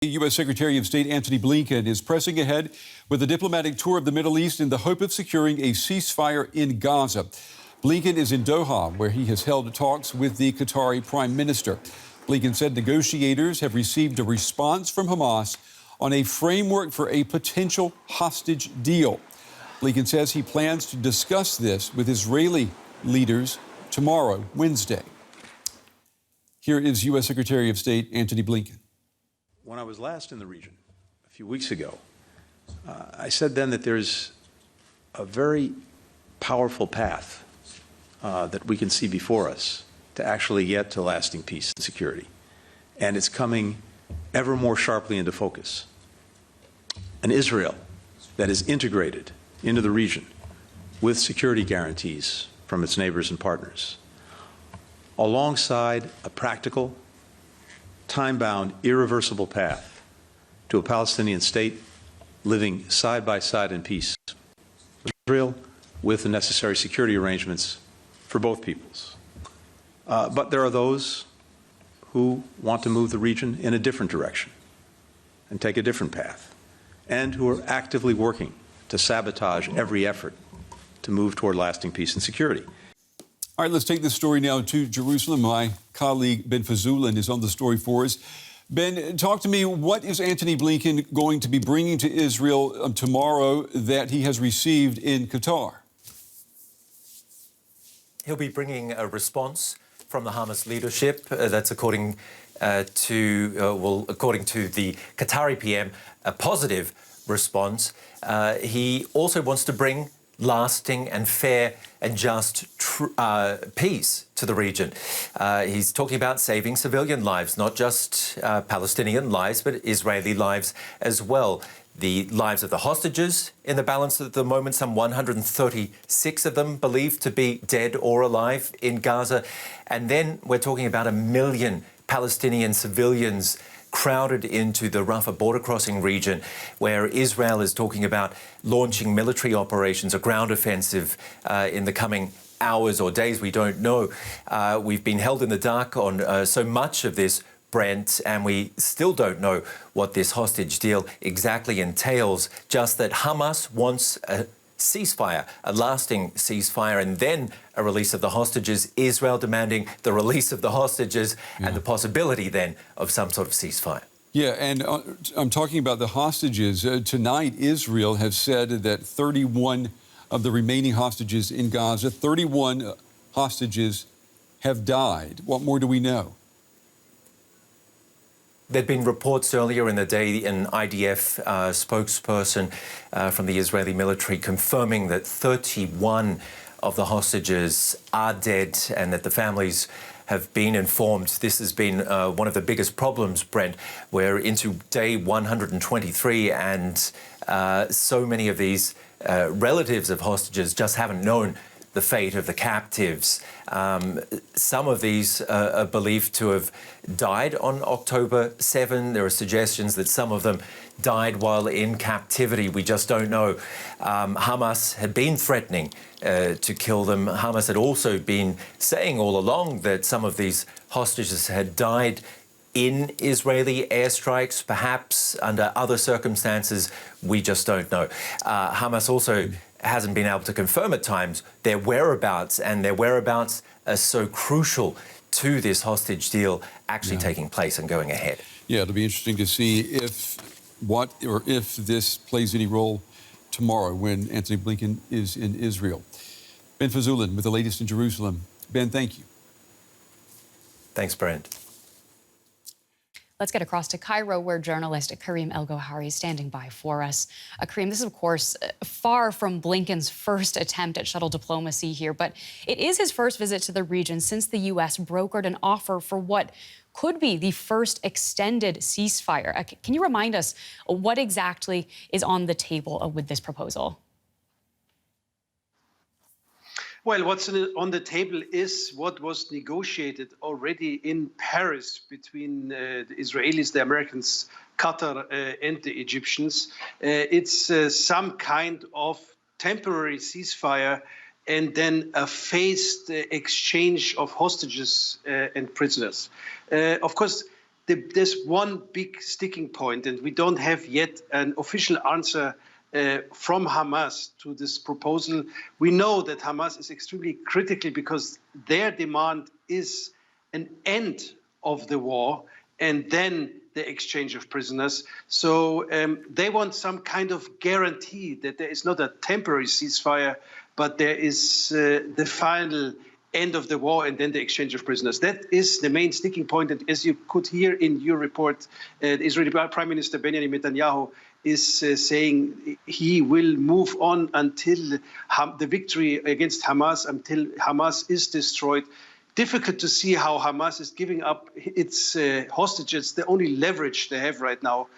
U.S. Secretary of State Antony Blinken is pressing ahead with a diplomatic tour of the Middle East in the hope of securing a ceasefire in Gaza. Blinken is in Doha, where he has held talks with the Qatari Prime Minister. Blinken said negotiators have received a response from Hamas on a framework for a potential hostage deal. Blinken says he plans to discuss this with Israeli leaders tomorrow, Wednesday. Here is U.S. Secretary of State Antony Blinken. When I was last in the region a few weeks ago, I said then that there's a very powerful path that we can see before us to actually get to lasting peace and security. And it's coming ever more sharply into focus. An Israel that is integrated into the region with security guarantees from its neighbors and partners, alongside a practical, time-bound, irreversible path to a Palestinian state living side by side in peace with Israel, with the necessary security arrangements for both peoples. But there are those who want to move the region in a different direction and take a different path, and who are actively working to sabotage every effort to move toward lasting peace and security. All right, let's take this story now to Jerusalem. My colleague Ben Fajzullin is on the story for us. Ben, talk to me. What is Antony Blinken going to be bringing to Israel tomorrow that he has received in Qatar? He'll be bringing a response from the Hamas leadership. That's according to the Qatari PM, a positive response. He also wants to bring lasting and fair and just peace to the region. He's talking about saving civilian lives, not just Palestinian lives, but Israeli lives as well. The lives of the hostages in the balance at the moment, some 136 of them believed to be dead or alive in Gaza. And then we're talking about 1 million Palestinian civilians crowded into the Rafah border crossing region, where Israel is talking about launching military operations, a ground offensive in the coming hours or days. We don't know. We've been held in the dark on so much of this, Brent, and we still don't know what this hostage deal exactly entails, just that Hamas wants a ceasefire, a lasting ceasefire, and then a release of the hostages, Israel demanding the release of the hostages and the possibility then of some sort of ceasefire. Yeah, and I'm talking about the hostages. Tonight, Israel has said that 31 of the remaining hostages in Gaza, 31 hostages have died. What more do we know? There'd been reports earlier in the day, an IDF spokesperson from the Israeli military confirming that 31 of the hostages are dead and that the families have been informed. This has been one of the biggest problems, Brent. We're into day 123 and so many of these relatives of hostages just haven't known the fate of the captives. Some of these are believed to have died on October 7. There are suggestions that some of them died while in captivity. We just don't know. Hamas had been threatening to kill them. Hamas had also been saying all along that some of these hostages had died in Israeli airstrikes, perhaps under other circumstances. We just don't know. Hamas also hasn't been able to confirm at times their whereabouts, and their whereabouts are so crucial to this hostage deal actually taking place and going ahead. Yeah, it'll be interesting to see if this plays any role tomorrow when Antony Blinken is in Israel. Ben Fajzullin with the latest in Jerusalem. Ben, thank you. Thanks, Brent. Let's get across to Cairo, where journalist Karim El-Gawhary is standing by for us. Karim, this is, of course, far from Blinken's first attempt at shuttle diplomacy here, but it is his first visit to the region since the U.S. brokered an offer for what could be the first extended ceasefire. Can you remind us what exactly is on the table with this proposal? Well, what's on the table is what was negotiated already in Paris between the Israelis, the Americans, Qatar, and the Egyptians. It's some kind of temporary ceasefire and then a phased exchange of hostages and prisoners. Of course, there's one big sticking point, and we don't have yet an official answer from Hamas to this proposal. We know that Hamas is extremely critical because their demand is an end of the war and then the exchange of prisoners. So they want some kind of guarantee that there is not a temporary ceasefire, but there is the final end of the war and then the exchange of prisoners. That is the main sticking point. And as you could hear in your report, the Israeli Prime Minister Benjamin Netanyahu is saying he will move on until the victory against Hamas, until Hamas is destroyed. Difficult to see how Hamas is giving up its hostages, the only leverage they have right now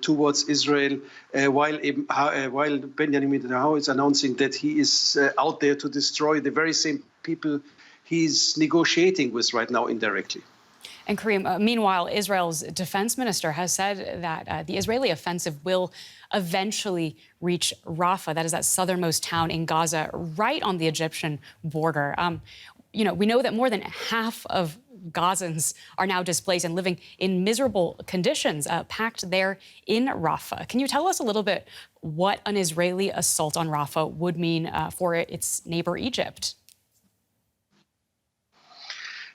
towards Israel, while Benjamin Netanyahu is announcing that he is out there to destroy the very same people he's negotiating with right now indirectly. And Karim, meanwhile, Israel's defense minister has said that the Israeli offensive will eventually reach Rafah, that is that southernmost town in Gaza, right on the Egyptian border. We know that more than half of Gazans are now displaced and living in miserable conditions, packed there in Rafah. Can you tell us a little bit what an Israeli assault on Rafah would mean for its neighbor Egypt?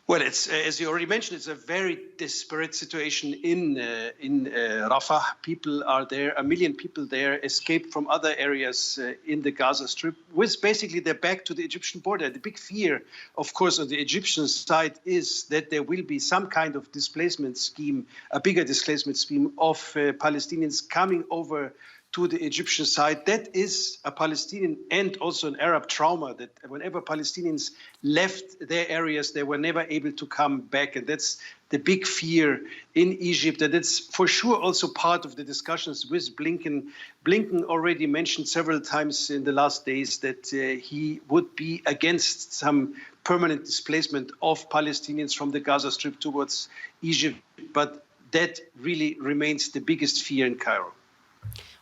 Well, it's as you already mentioned, it's a very disparate situation in Rafah. People are there, 1 million people there, escaped from other areas in the Gaza Strip, with basically their back to the Egyptian border. The big fear, of course, on the Egyptian side is that there will be some kind of displacement scheme, a bigger displacement scheme of Palestinians coming over to the Egyptian side. That is a Palestinian and also an Arab trauma, that whenever Palestinians left their areas, they were never able to come back. And that's the big fear in Egypt. And that's for sure also part of the discussions with Blinken. Blinken already mentioned several times in the last days that he would be against some permanent displacement of Palestinians from the Gaza Strip towards Egypt. But that really remains the biggest fear in Cairo.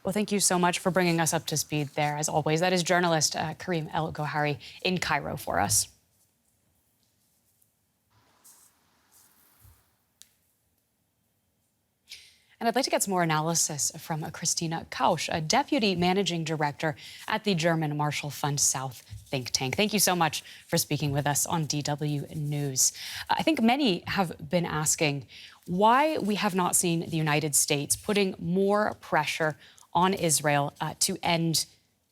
Well, thank you so much for bringing us up to speed there, as always. That is journalist Karim El-Gawhary in Cairo for us. And I'd like to get some more analysis from Kristina Kausch, a deputy managing director at the German Marshall Fund South think tank. Thank you so much for speaking with us on DW News. I think many have been asking why we have not seen the United States putting more pressure on Israel to end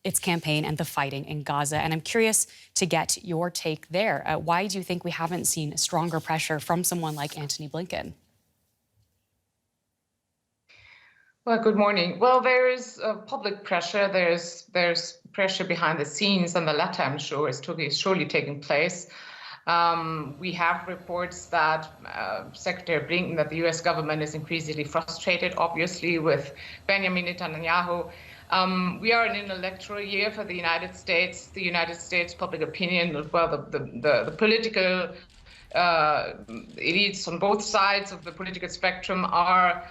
its campaign and the fighting in Gaza. And I'm curious to get your take there. Why do you think we haven't seen stronger pressure from someone like Antony Blinken? Well, good morning. Well, there is public pressure. There's pressure behind the scenes, and the latter, I'm sure, is surely taking place. We have reports that Secretary Blinken, that the U.S. government is increasingly frustrated, obviously, with Benjamin Netanyahu. We are in an electoral year for the United States. The United States public opinion, well, the political elites on both sides of the political spectrum are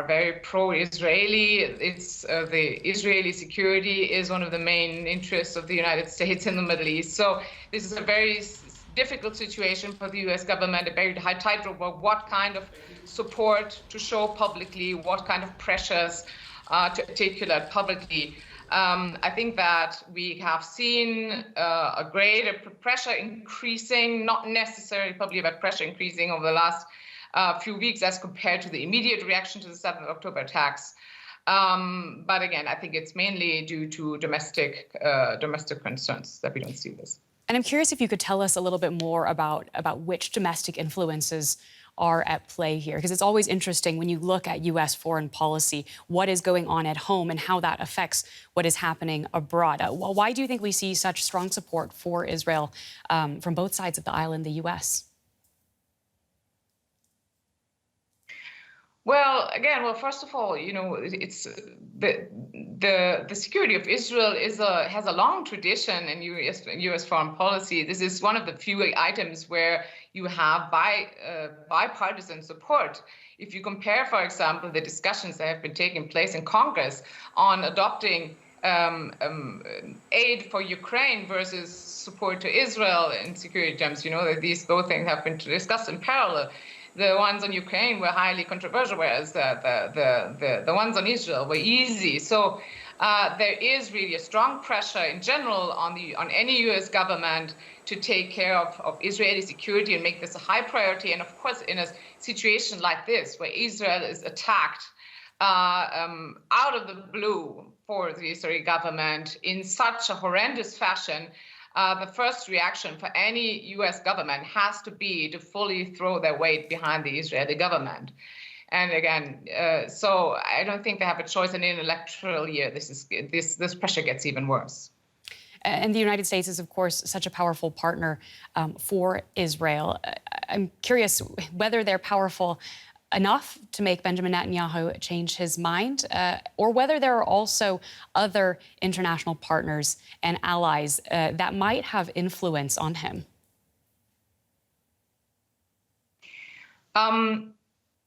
very pro-Israeli. It's the Israeli security is one of the main interests of the United States in the Middle East. So this is a very difficult situation for the U.S. government, a very high tightrope of what kind of support to show publicly, what kind of pressures to articulate publicly. I think that we have seen a greater pressure increasing, not necessarily probably about pressure increasing over the last few weeks as compared to the immediate reaction to the 7th of October attacks. But again, I think it's mainly due to domestic concerns that we don't see this. And I'm curious if you could tell us a little bit more about which domestic influences are at play here, because it's always interesting when you look at U.S. foreign policy, what is going on at home and how that affects what is happening abroad. Why do you think we see such strong support for Israel from both sides of the aisle in the U.S.? Well, again, first of all, it's the security of Israel has a long tradition in U.S. foreign policy. This is one of the few items where you have bipartisan support. If you compare, for example, the discussions that have been taking place in Congress on adopting aid for Ukraine versus support to Israel in security terms, that these both things have been discussed in parallel. the ones on Ukraine were highly controversial, whereas the ones on Israel were easy. So there is really a strong pressure in general on any U.S. government to take care of Israeli security and make this a high priority. And of course, in a situation like this, where Israel is attacked out of the blue for the Israeli government in such a horrendous fashion, the first reaction for any U.S. government has to be to fully throw their weight behind the Israeli government. And again, so I don't think they have a choice. And in an electoral year, this pressure gets even worse. And the United States is, of course, such a powerful partner for Israel. I'm curious whether they're powerful enough to make Benjamin Netanyahu change his mind, or whether there are also other international partners and allies that might have influence on him.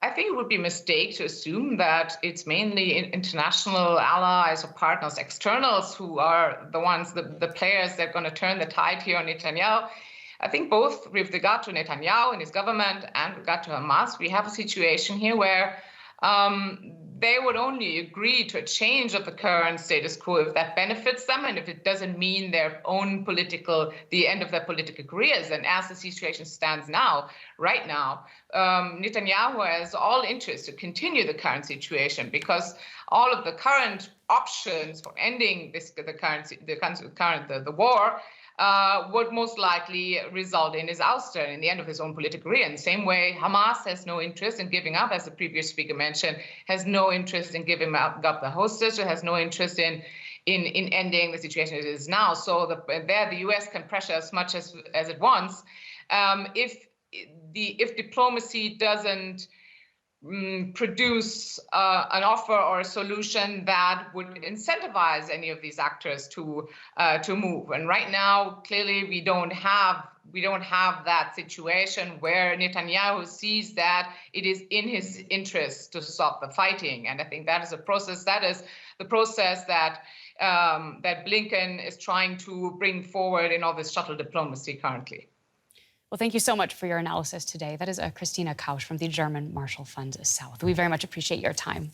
I think it would be a mistake to assume that it's mainly international allies or partners, externals, who are the ones, the players that are going to turn the tide here on Netanyahu. I think both with regard to Netanyahu and his government and with regard to Hamas, we have a situation here where they would only agree to a change of the current status quo if that benefits them and if it doesn't mean their own the end of their political careers. And as the situation stands now, right now, Netanyahu has all interest to continue the current situation, because all of the current options for ending the war would most likely result in his ouster, in the end of his own political career. In the same way, Hamas has no interest in giving up, as the previous speaker mentioned, has no interest in giving up the hostage, or has no interest in ending the situation it is now. So the U.S. can pressure as much as it wants. If diplomacy doesn't produce an offer or a solution that would incentivize any of these actors to move. And right now, clearly, we don't have that situation where Netanyahu sees that it is in his interest to stop the fighting. And I think that is the process that Blinken is trying to bring forward in all this shuttle diplomacy currently. Well, thank you so much for your analysis today. That is Kristina Kausch from the German Marshall Fund South. We very much appreciate your time.